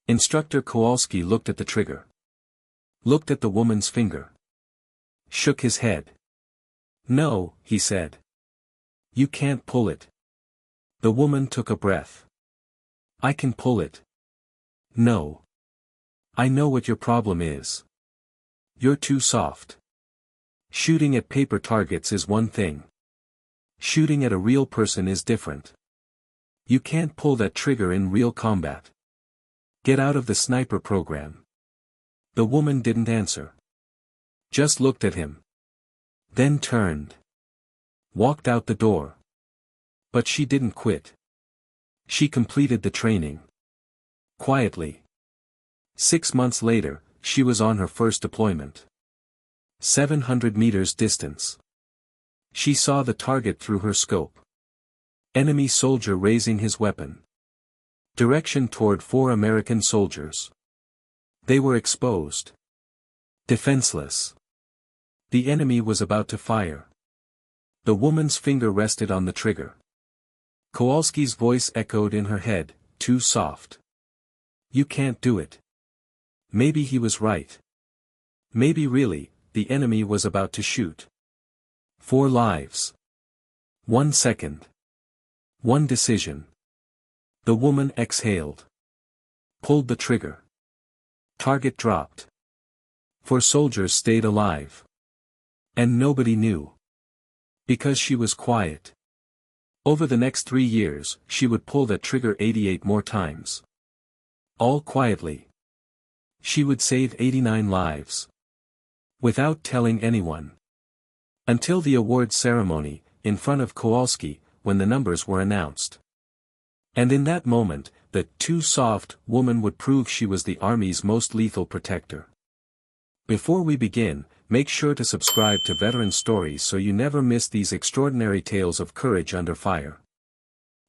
Instructor Kowalski looked at the trigger. Looked at the woman's finger. Shook his head. "No," he said. "You can't pull it." The woman took a breath. "I can pull it." "No. I know what your problem is. You're too soft. Shooting at paper targets is one thing. Shooting at a real person is different. You can't pull that trigger in real combat. Get out of the sniper program." The woman didn't answer. Just looked at him. Then turned. Walked out the door. But she didn't quit. She completed the training. Quietly. 6 months later, she was on her first deployment. 700 meters distance. She saw the target through her scope. Enemy soldier raising his weapon. Direction toward 4 American soldiers. They were exposed. Defenseless. The enemy was about to fire. The woman's finger rested on the trigger. Kowalski's voice echoed in her head, "Too soft. You can't do it." Maybe he was right. Maybe really, the enemy was about to shoot. 4 lives. 1 second. 1 decision. The woman exhaled. Pulled the trigger. Target dropped. 4 soldiers stayed alive. And nobody knew. Because she was quiet. Over the next 3 years, she would pull that trigger 88 more times. All quietly. She would save 89 lives. Without telling anyone. Until the awards ceremony, in front of Kowalski, when the numbers were announced. And in that moment, the "too soft" woman would prove she was the Army's most lethal protector. Before we begin, make sure to subscribe to Veteran Stories so you never miss these extraordinary tales of courage under fire.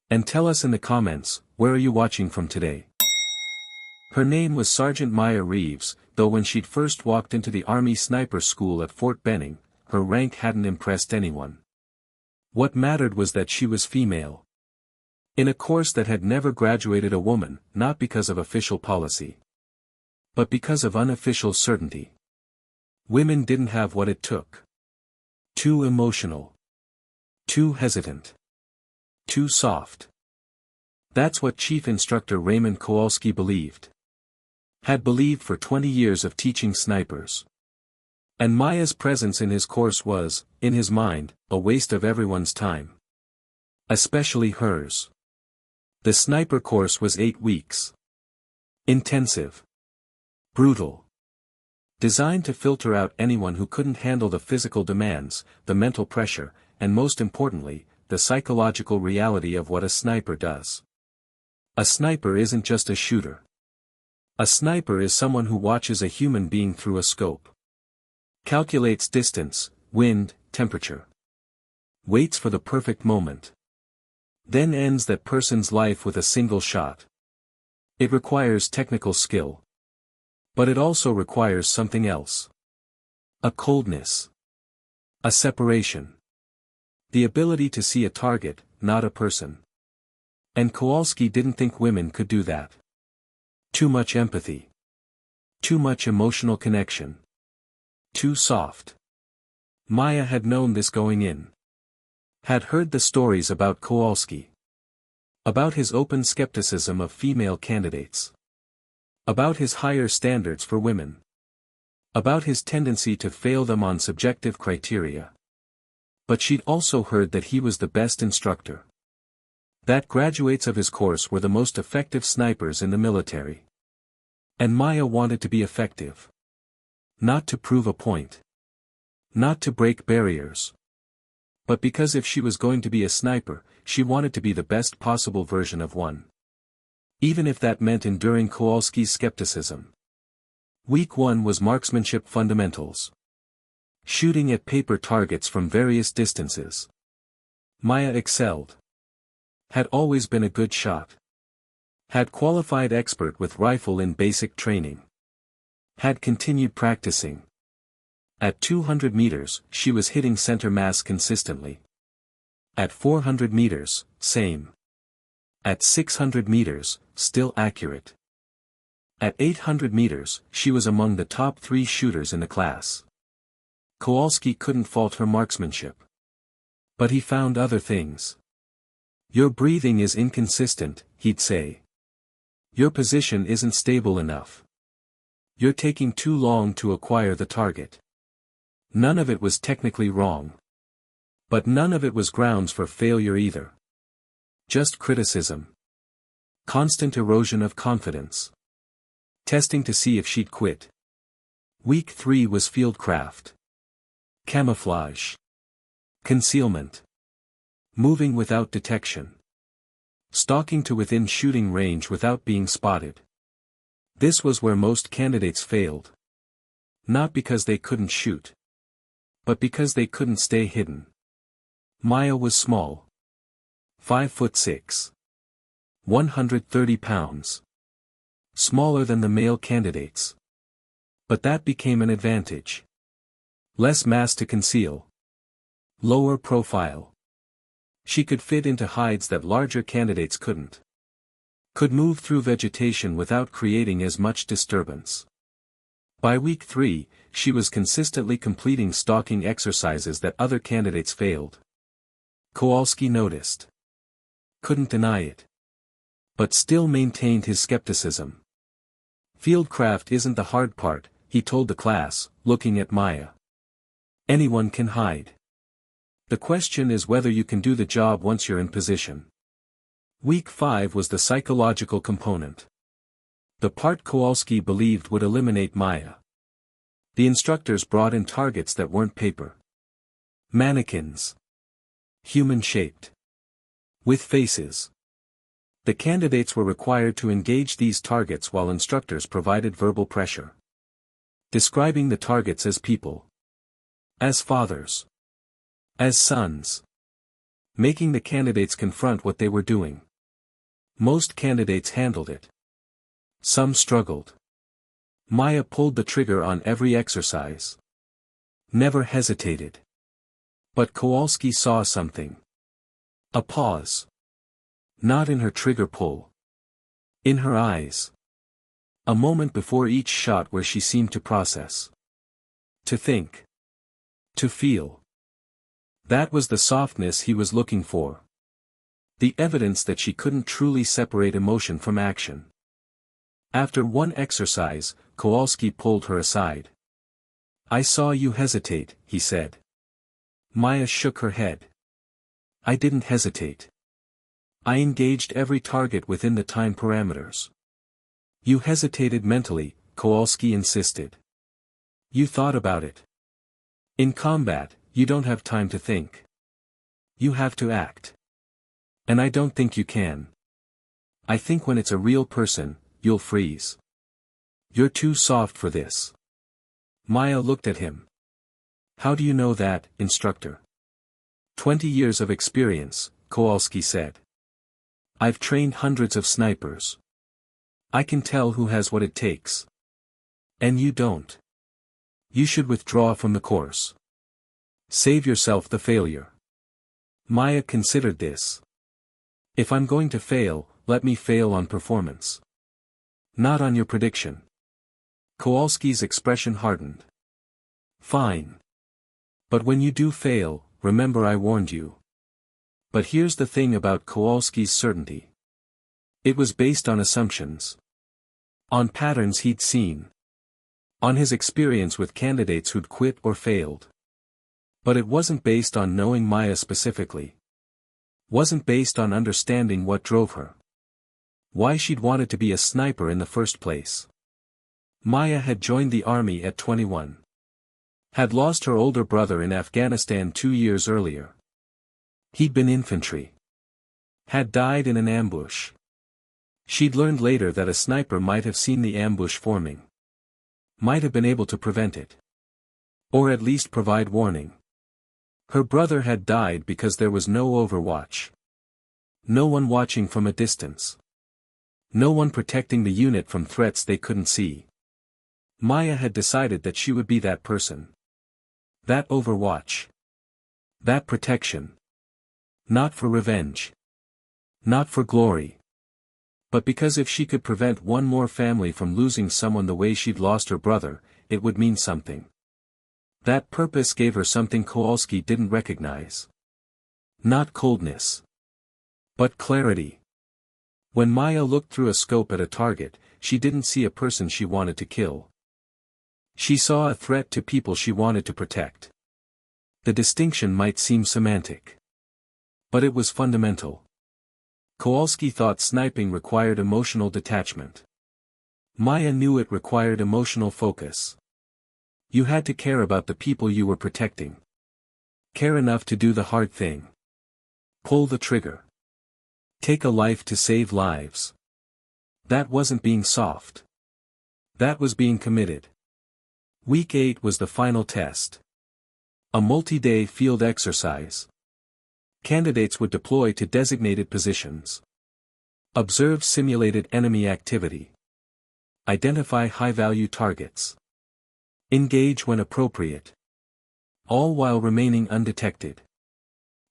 And tell us in the comments, where are you watching from today? Her name was Sergeant Maya Reeves, though when she'd first walked into the Army Sniper School at Fort Benning, her rank hadn't impressed anyone. What mattered was that she was female. In a course that had never graduated a woman, not because of official policy. But because of unofficial certainty. Women didn't have what it took. Too emotional. Too hesitant. Too soft. That's what Chief Instructor Raymond Kowalski believed. Had believed for 20 years of teaching snipers. And Maya's presence in his course was, in his mind, a waste of everyone's time. Especially hers. The sniper course was 8 weeks. Intensive. Brutal. Designed to filter out anyone who couldn't handle the physical demands, the mental pressure, and most importantly, the psychological reality of what a sniper does. A sniper isn't just a shooter. A sniper is someone who watches a human being through a scope. Calculates distance, wind, temperature. Waits for the perfect moment. Then ends that person's life with a single shot. It requires technical skill. But it also requires something else. A coldness. A separation. The ability to see a target, not a person. And Kowalski didn't think women could do that. Too much empathy. Too much emotional connection. Too soft. Maya had known this going in. Had heard the stories about Kowalski. About his open skepticism of female candidates. About his higher standards for women. About his tendency to fail them on subjective criteria. But she'd also heard that he was the best instructor. That graduates of his course were the most effective snipers in the military. And Maya wanted to be effective. Not to prove a point. Not to break barriers. But because if she was going to be a sniper, she wanted to be the best possible version of one. Even if that meant enduring Kowalski's skepticism. Week 1 was marksmanship fundamentals. Shooting at paper targets from various distances. Maya excelled. Had always been a good shot. Had qualified expert with rifle in basic training. Had continued practicing. At 200 meters, she was hitting center mass consistently. At 400 meters, same. At 600 meters, still accurate. At 800 meters, she was among the top 3 shooters in the class. Kowalski couldn't fault her marksmanship. But he found other things. Your breathing is inconsistent, he'd say. Your position isn't stable enough. You're taking too long to acquire the target. None of it was technically wrong. But none of it was grounds for failure either. Just criticism. Constant erosion of confidence. Testing to see if she'd quit. Week 3 was fieldcraft. Camouflage. Concealment. Moving without detection. Stalking to within shooting range without being spotted. This was where most candidates failed. Not because they couldn't shoot. But because they couldn't stay hidden. Maya was small. 5'6". 130 pounds. Smaller than the male candidates. But that became an advantage. Less mass to conceal. Lower profile. She could fit into hides that larger candidates couldn't. Could move through vegetation without creating as much disturbance. By week 3, she was consistently completing stalking exercises that other candidates failed. Kowalski noticed. Couldn't deny it. But still maintained his skepticism. Fieldcraft isn't the hard part, he told the class, looking at Maya. Anyone can hide. The question is whether you can do the job once you're in position. Week 5 was the psychological component. The part Kowalski believed would eliminate Maya. The instructors brought in targets that weren't paper. Mannequins. Human-shaped. With faces. The candidates were required to engage these targets while instructors provided verbal pressure. Describing the targets as people. As fathers. As sons. Making the candidates confront what they were doing. Most candidates handled it. Some struggled. Maya pulled the trigger on every exercise. Never hesitated. But Kowalski saw something. A pause. Not in her trigger pull. In her eyes. A moment before each shot where she seemed to process. To think. To feel. That was the softness he was looking for. The evidence that she couldn't truly separate emotion from action. After one exercise, Kowalski pulled her aside. I saw you hesitate, he said. Maya shook her head. I didn't hesitate. I engaged every target within the time parameters. You hesitated mentally, Kowalski insisted. You thought about it. In combat, you don't have time to think. You have to act. And I don't think you can. I think when it's a real person, you'll freeze. You're too soft for this. Maya looked at him. How do you know that, instructor? 20 years of experience, Kowalski said. I've trained hundreds of snipers. I can tell who has what it takes. And you don't. You should withdraw from the course. Save yourself the failure. Maya considered this. If I'm going to fail, let me fail on performance. Not on your prediction. Kowalski's expression hardened. Fine. But when you do fail, remember I warned you. But here's the thing about Kowalski's certainty. It was based on assumptions. On patterns he'd seen. On his experience with candidates who'd quit or failed. But it wasn't based on knowing Maya specifically. Wasn't based on understanding what drove her. Why she'd wanted to be a sniper in the first place. Maya had joined the army at 21. Had lost her older brother in Afghanistan 2 years earlier. He'd been infantry. Had died in an ambush. She'd learned later that a sniper might have seen the ambush forming. Might have been able to prevent it. Or at least provide warning. Her brother had died because there was no overwatch. No one watching from a distance. No one protecting the unit from threats they couldn't see. Maya had decided that she would be that person. That overwatch. That protection. Not for revenge. Not for glory. But because if she could prevent one more family from losing someone the way she'd lost her brother, it would mean something. That purpose gave her something Kowalski didn't recognize. Not coldness, but clarity. When Maya looked through a scope at a target, she didn't see a person she wanted to kill. She saw a threat to people she wanted to protect. The distinction might seem semantic, but it was fundamental. Kowalski thought sniping required emotional detachment. Maya knew it required emotional focus. You had to care about the people you were protecting. Care enough to do the hard thing. Pull the trigger. Take a life to save lives. That wasn't being soft. That was being committed. Week 8 was the final test. A multi-day field exercise. Candidates would deploy to designated positions. Observe simulated enemy activity. Identify high-value targets. Engage when appropriate. All while remaining undetected.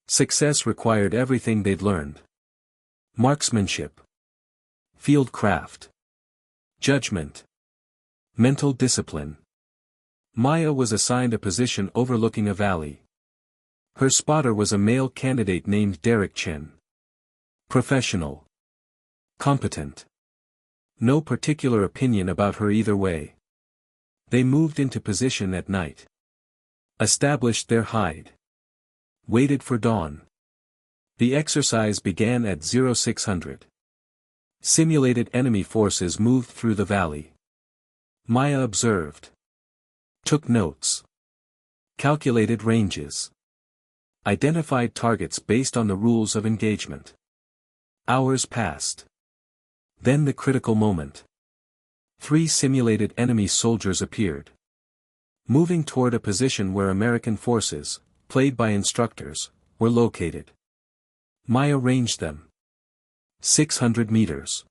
Success required everything they'd learned. Marksmanship. Field craft. Judgment. Mental discipline. Maya was assigned a position overlooking a valley. Her spotter was a male candidate named Derek Chen. Professional. Competent. No particular opinion about her either way. They moved into position at night. Established their hide. Waited for dawn. The exercise began at 0600. Simulated enemy forces moved through the valley. Maya observed. Took notes. Calculated ranges. Identified targets based on the rules of engagement. Hours passed. Then the critical moment. 3 simulated enemy soldiers appeared. Moving toward a position where American forces, played by instructors, were located. Maya ranged them. 600 meters.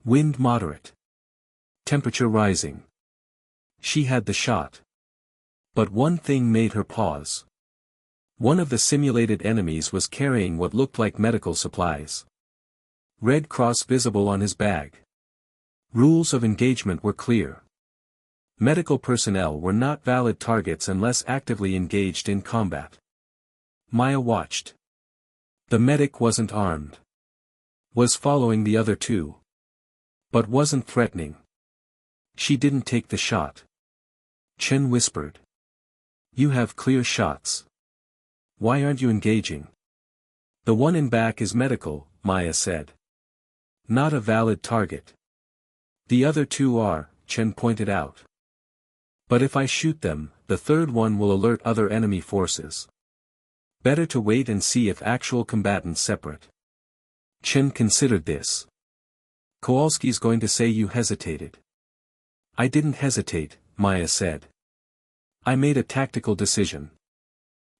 Wind moderate. Temperature rising. She had the shot. But one thing made her pause. One of the simulated enemies was carrying what looked like medical supplies. Red cross visible on his bag. Rules of engagement were clear. Medical personnel were not valid targets unless actively engaged in combat. Maya watched. The medic wasn't armed. Was following the other two. But wasn't threatening. She didn't take the shot. Chen whispered. You have clear shots. Why aren't you engaging? The one in back is medical, Maya said. Not a valid target. The other two are, Chen pointed out. But if I shoot them, the third one will alert other enemy forces. Better to wait and see if actual combatants separate. Chen considered this. Kowalski's going to say you hesitated. I didn't hesitate, Maya said. I made a tactical decision.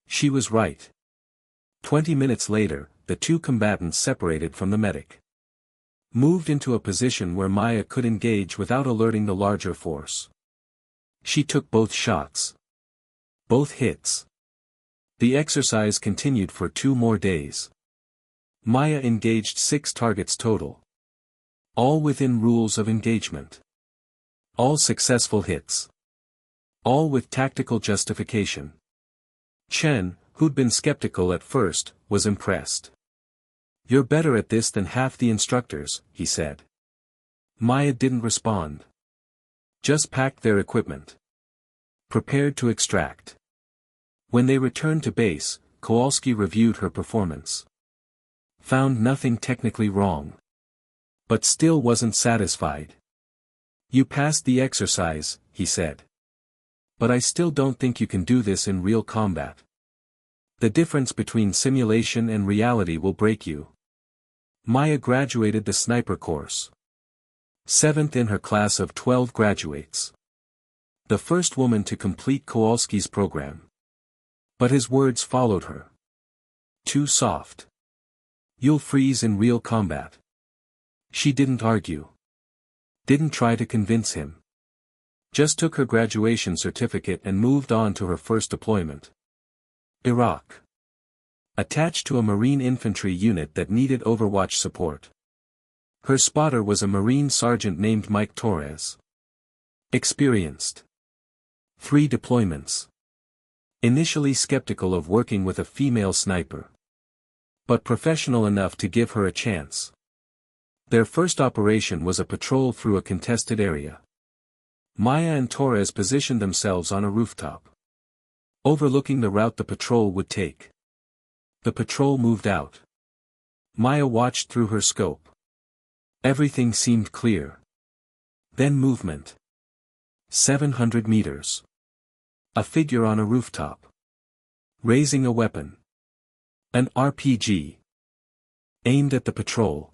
She was right. 20 minutes later, the two combatants separated from the medic. Moved into a position where Maya could engage without alerting the larger force. She took both shots. Both hits. The exercise continued for 2 more days. Maya engaged 6 targets total. All within rules of engagement. All successful hits. All with tactical justification. Chen, who'd been skeptical at first, was impressed. You're better at this than half the instructors, he said. Maya didn't respond. Just packed their equipment. Prepared to extract. When they returned to base, Kowalski reviewed her performance. Found nothing technically wrong. But still wasn't satisfied. You passed the exercise, he said. But I still don't think you can do this in real combat. The difference between simulation and reality will break you. Maya graduated the sniper course. 7th in her class of 12 graduates. The first woman to complete Kowalski's program. But his words followed her. Too soft. You'll freeze in real combat. She didn't argue. Didn't try to convince him. Just took her graduation certificate and moved on to her first deployment. Iraq. Attached to a Marine infantry unit that needed overwatch support. Her spotter was a Marine sergeant named Mike Torres. Experienced. 3 deployments. Initially skeptical of working with a female sniper, but professional enough to give her a chance. Their first operation was a patrol through a contested area. Maya and Torres positioned themselves on a rooftop, overlooking the route the patrol would take. The patrol moved out. Maya watched through her scope. Everything seemed clear. Then movement. 700 meters. A figure on a rooftop, raising a weapon. An RPG. Aimed at the patrol.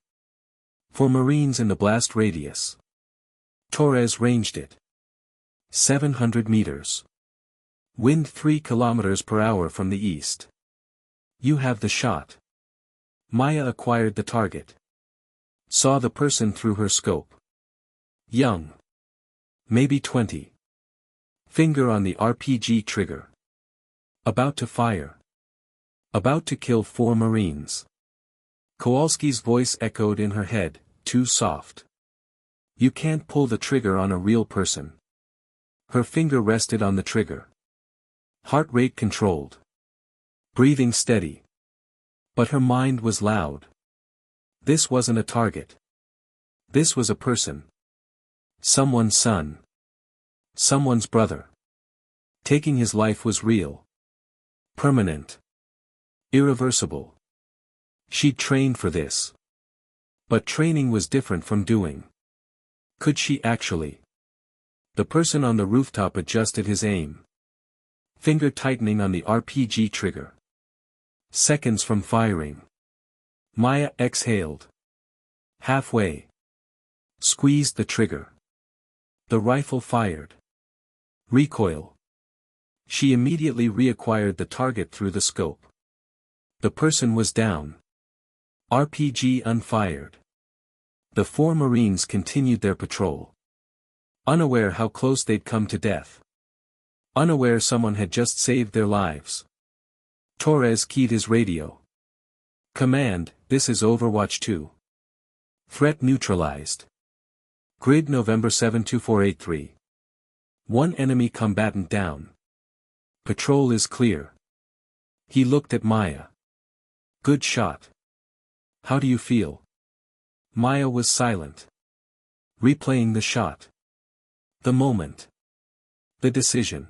For Marines in the blast radius. Torres ranged it. 700 meters. Wind 3 kilometers per hour from the east. You have the shot. Maya acquired the target. Saw the person through her scope. Young. Maybe 20. Finger on the RPG trigger. About to fire. About to kill 4 Marines. Kowalski's voice echoed in her head, too soft. You can't pull the trigger on a real person. Her finger rested on the trigger. Heart rate controlled. Breathing steady. But her mind was loud. This wasn't a target. This was a person. Someone's son. Someone's brother. Taking his life was real. Permanent. Irreversible. She'd trained for this. But training was different from doing. Could she actually? The person on the rooftop adjusted his aim. Finger tightening on the RPG trigger. Seconds from firing. Maya exhaled. Halfway. Squeezed the trigger. The rifle fired. Recoil. She immediately reacquired the target through the scope. The person was down. RPG unfired. The 4 Marines continued their patrol. Unaware how close they'd come to death. Unaware someone had just saved their lives. Torres keyed his radio. Command, this is Overwatch 2. Threat neutralized. Grid November 72483. 1 enemy combatant down. Patrol is clear. He looked at Maya. Good shot. How do you feel? Maya was silent. Replaying the shot. The moment. The decision.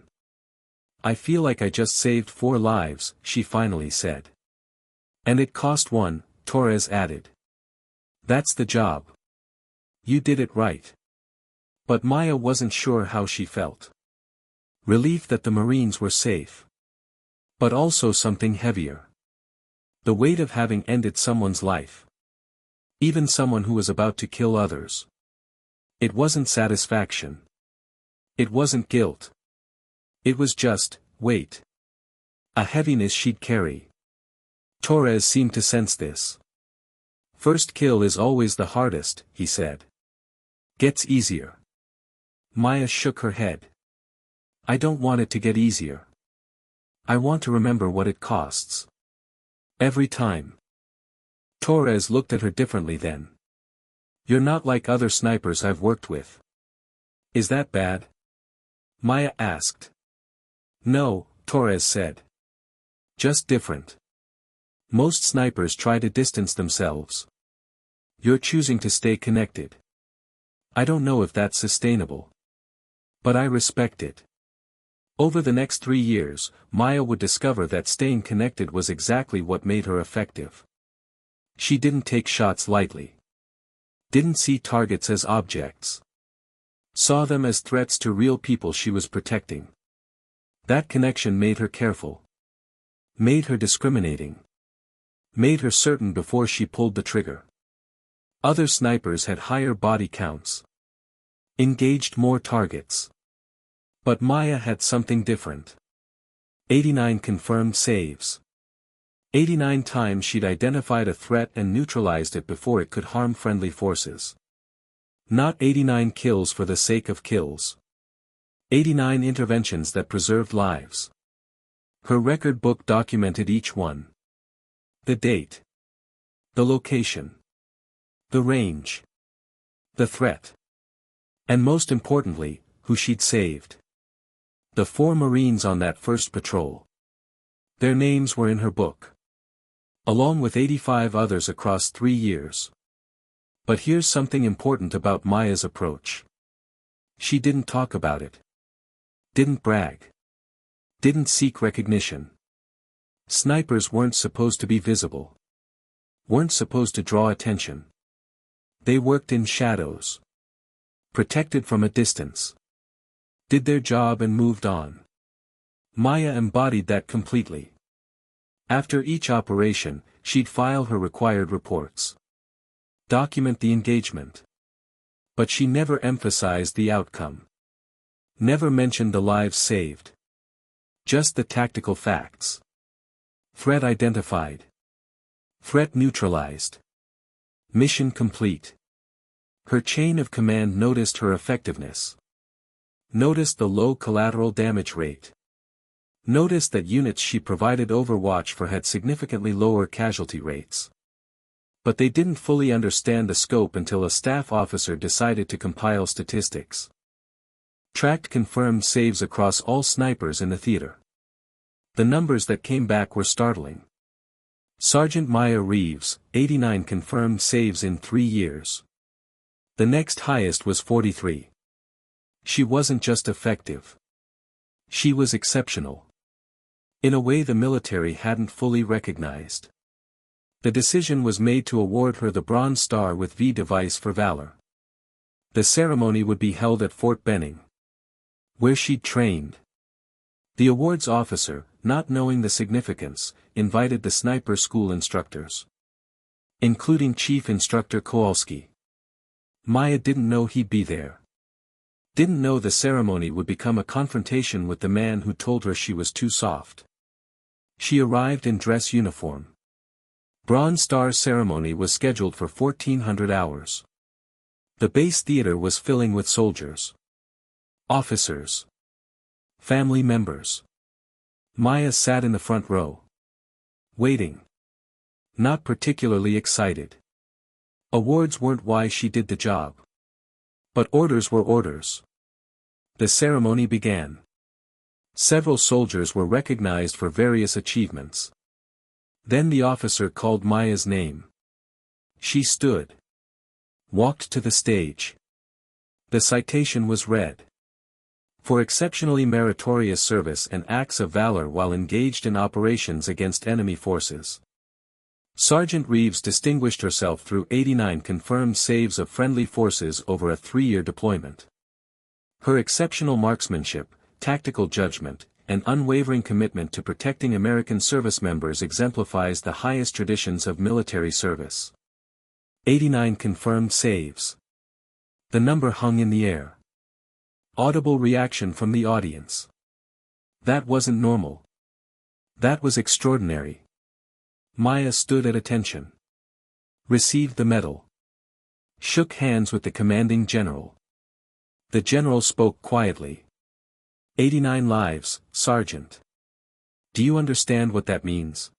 I feel like I just saved 4 lives, she finally said. And it cost 1, Torres added. That's the job. You did it right. But Maya wasn't sure how she felt. Relief that the Marines were safe. But also something heavier. The weight of having ended someone's life. Even someone who was about to kill others. It wasn't satisfaction. It wasn't guilt. It was just, weight. A heaviness she'd carry. Torres seemed to sense this. First kill is always the hardest, he said. Gets easier. Maya shook her head. I don't want it to get easier. I want to remember what it costs. Every time. Torres looked at her differently then. You're not like other snipers I've worked with. Is that bad? Maya asked. No, Torres said. Just different. Most snipers try to distance themselves. You're choosing to stay connected. I don't know if that's sustainable. But I respect it. Over the next 3 years, Maya would discover that staying connected was exactly what made her effective. She didn't take shots lightly. Didn't see targets as objects. Saw them as threats to real people she was protecting. That connection made her careful. Made her discriminating. Made her certain before she pulled the trigger. Other snipers had higher body counts. Engaged more targets. But Maya had something different. 89 confirmed saves. 89 times she'd identified a threat and neutralized it before it could harm friendly forces. Not 89 kills for the sake of kills. 89 interventions that preserved lives. Her record book documented each one. The date. The location. The range. The threat. And most importantly, who she'd saved. The 4 Marines on that first patrol. Their names were in her book. Along with 85 others across 3 years. But here's something important about Maya's approach. She didn't talk about it. Didn't brag. Didn't seek recognition. Snipers weren't supposed to be visible. Weren't supposed to draw attention. They worked in shadows. Protected from a distance. Did their job and moved on. Maya embodied that completely. After each operation, she'd file her required reports. Document the engagement. But she never emphasized the outcome. Never mentioned the lives saved. Just the tactical facts. Threat identified. Threat neutralized. Mission complete. Her chain of command noticed her effectiveness. Noticed the low collateral damage rate. Noticed that units she provided overwatch for had significantly lower casualty rates. But they didn't fully understand the scope until a staff officer decided to compile statistics. Tracked confirmed saves across all snipers in the theater. The numbers that came back were startling. Sergeant Maya Reeves, 89 confirmed saves in 3 years. The next highest was 43. She wasn't just effective. She was exceptional. In a way the military hadn't fully recognized. The decision was made to award her the Bronze Star with V device for valor. The ceremony would be held at Fort Benning, where she'd trained. The awards officer, not knowing the significance, invited the sniper school instructors, including Chief Instructor Kowalski. Maya didn't know he'd be there. Didn't know the ceremony would become a confrontation with the man who told her she was too soft. She arrived in dress uniform. Bronze Star ceremony was scheduled for 1400 hours. The base theater was filling with soldiers. Officers. Family members. Maya sat in the front row. Waiting. Not particularly excited. Awards weren't why she did the job. But orders were orders. The ceremony began. Several soldiers were recognized for various achievements. Then the officer called Maya's name. She stood. Walked to the stage. The citation was read. For exceptionally meritorious service and acts of valor while engaged in operations against enemy forces. Sergeant Reeves distinguished herself through 89 confirmed saves of friendly forces over a 3-year deployment. Her exceptional marksmanship, tactical judgment, and unwavering commitment to protecting American service members exemplifies the highest traditions of military service. 89 confirmed saves. The number hung in the air. Audible reaction from the audience. That wasn't normal. That was extraordinary. Maya stood at attention. Received the medal. Shook hands with the commanding general. The general spoke quietly. 89 lives, Sergeant. Do you understand what that means?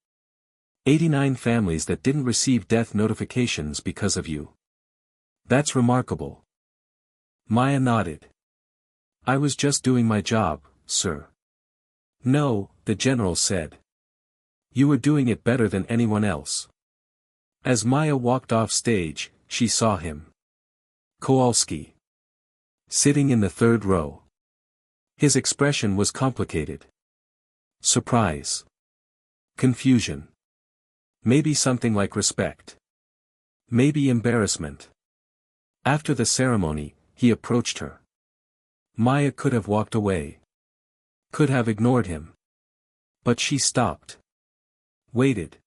89 families that didn't receive death notifications because of you. That's remarkable. Maya nodded. I was just doing my job, sir. No, the general said. You were doing it better than anyone else. As Maya walked off stage, she saw him. Kowalski. Sitting in the 3rd row. His expression was complicated. Surprise. Confusion. Maybe something like respect. Maybe embarrassment. After the ceremony, he approached her. Maya could have walked away. Could have ignored him. But she stopped. Waited.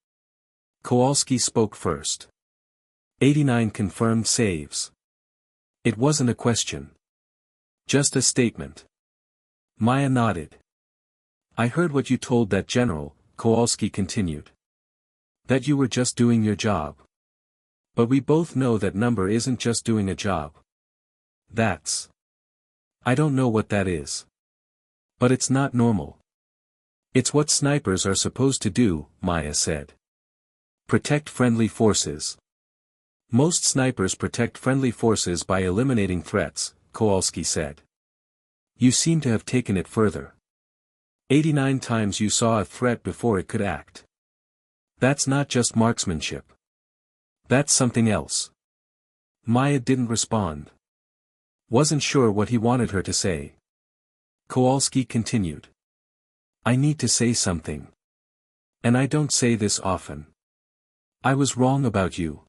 Kowalski spoke first. 89 confirmed saves. It wasn't a question. Just a statement. Maya nodded. I heard what you told that general, Kowalski continued. That you were just doing your job. But we both know that number isn't just doing a job. That's. I don't know what that is. But it's not normal. It's what snipers are supposed to do, Maya said. Protect friendly forces. Most snipers protect friendly forces by eliminating threats, Kowalski said. You seem to have taken it further. 89 times you saw a threat before it could act. That's not just marksmanship. That's something else. Maya didn't respond. Wasn't sure what he wanted her to say. Kowalski continued. I need to say something. And I don't say this often. I was wrong about you.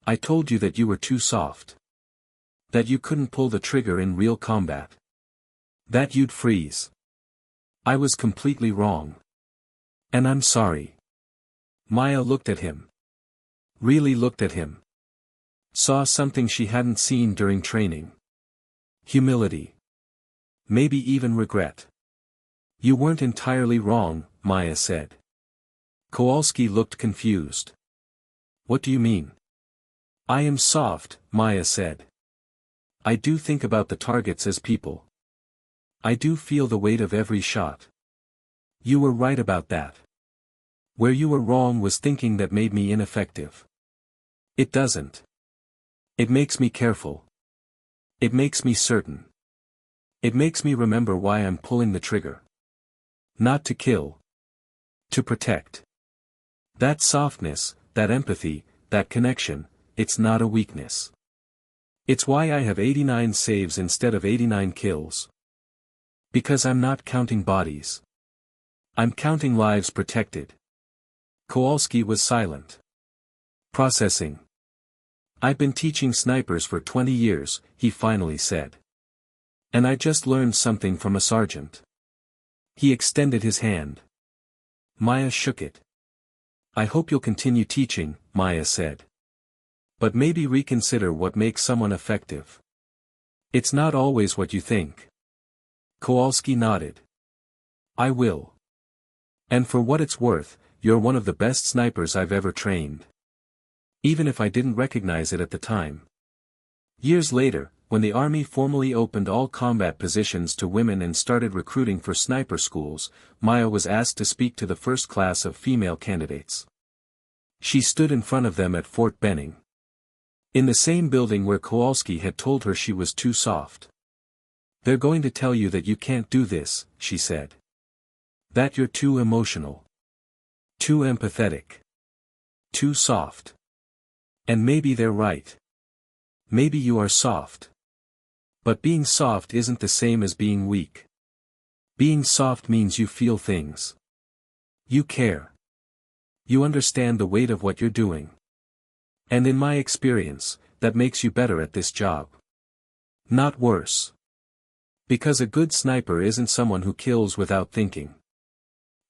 I told you that you were too soft. That you couldn't pull the trigger in real combat. That you'd freeze. I was completely wrong. And I'm sorry. Maya looked at him. Really looked at him. Saw something she hadn't seen during training. Humility. Maybe even regret. You weren't entirely wrong, Maya said. Kowalski looked confused. What do you mean? I am soft, Maya said. I do think about the targets as people. I do feel the weight of every shot. You were right about that. Where you were wrong was thinking that made me ineffective. It doesn't. It makes me careful. It makes me certain. It makes me remember why I'm pulling the trigger. Not to kill. To protect. That softness, that empathy, that connection, it's not a weakness. It's why I have 89 saves instead of 89 kills. Because I'm not counting bodies. I'm counting lives protected. Kowalski was silent. Processing. I've been teaching snipers for 20 years, he finally said. And I just learned something from a sergeant. He extended his hand. Maya shook it. I hope you'll continue teaching, Maya said. But maybe reconsider what makes someone effective. It's not always what you think. Kowalski nodded. I will. And for what it's worth, you're one of the best snipers I've ever trained. Even if I didn't recognize it at the time. Years later, when the Army formally opened all combat positions to women and started recruiting for sniper schools, Maya was asked to speak to the first class of female candidates. She stood in front of them at Fort Benning. In the same building where Kowalski had told her she was too soft. They're going to tell you that you can't do this, she said. That you're too emotional. Too empathetic. Too soft. And maybe they're right. Maybe you are soft. But being soft isn't the same as being weak. Being soft means you feel things. You care. You understand the weight of what you're doing. And in my experience, that makes you better at this job. Not worse. Because a good sniper isn't someone who kills without thinking.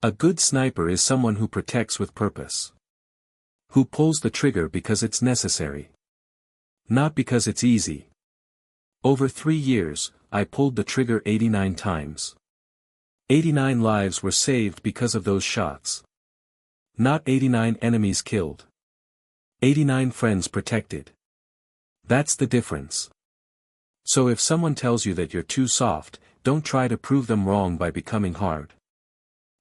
A good sniper is someone who protects with purpose. Who pulls the trigger because it's necessary. Not because it's easy. Over 3 years, I pulled the trigger 89 times. 89 lives were saved because of those shots. Not 89 enemies killed. 89 friends protected. That's the difference. So if someone tells you that you're too soft, don't try to prove them wrong by becoming hard.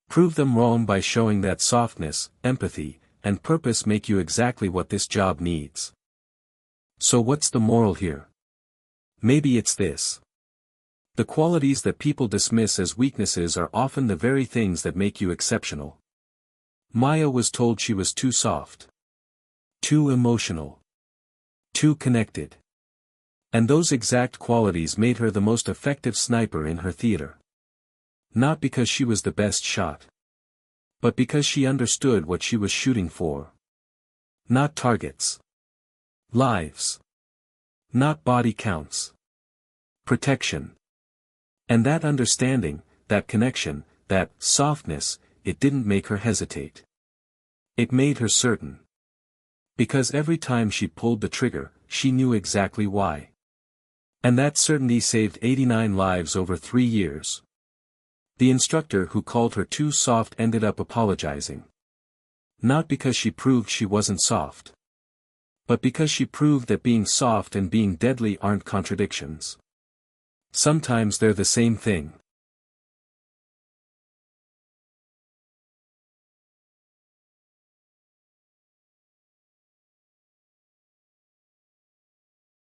Prove them wrong by showing that softness, empathy, and purpose make you exactly what this job needs. So what's the moral here? Maybe it's this. The qualities that people dismiss as weaknesses are often the very things that make you exceptional. Maya was told she was too soft. Too emotional. Too connected. And those exact qualities made her the most effective sniper in her theater. Not because she was the best shot. But because she understood what she was shooting for. Not targets. Lives. Not body counts. Protection. And that understanding, that connection, that softness, it didn't make her hesitate. It made her certain. Because every time she pulled the trigger, she knew exactly why. And that certainty saved 89 lives over 3 years. The instructor who called her too soft ended up apologizing. Not because she proved she wasn't soft. But because she proved that being soft and being deadly aren't contradictions. Sometimes they're the same thing.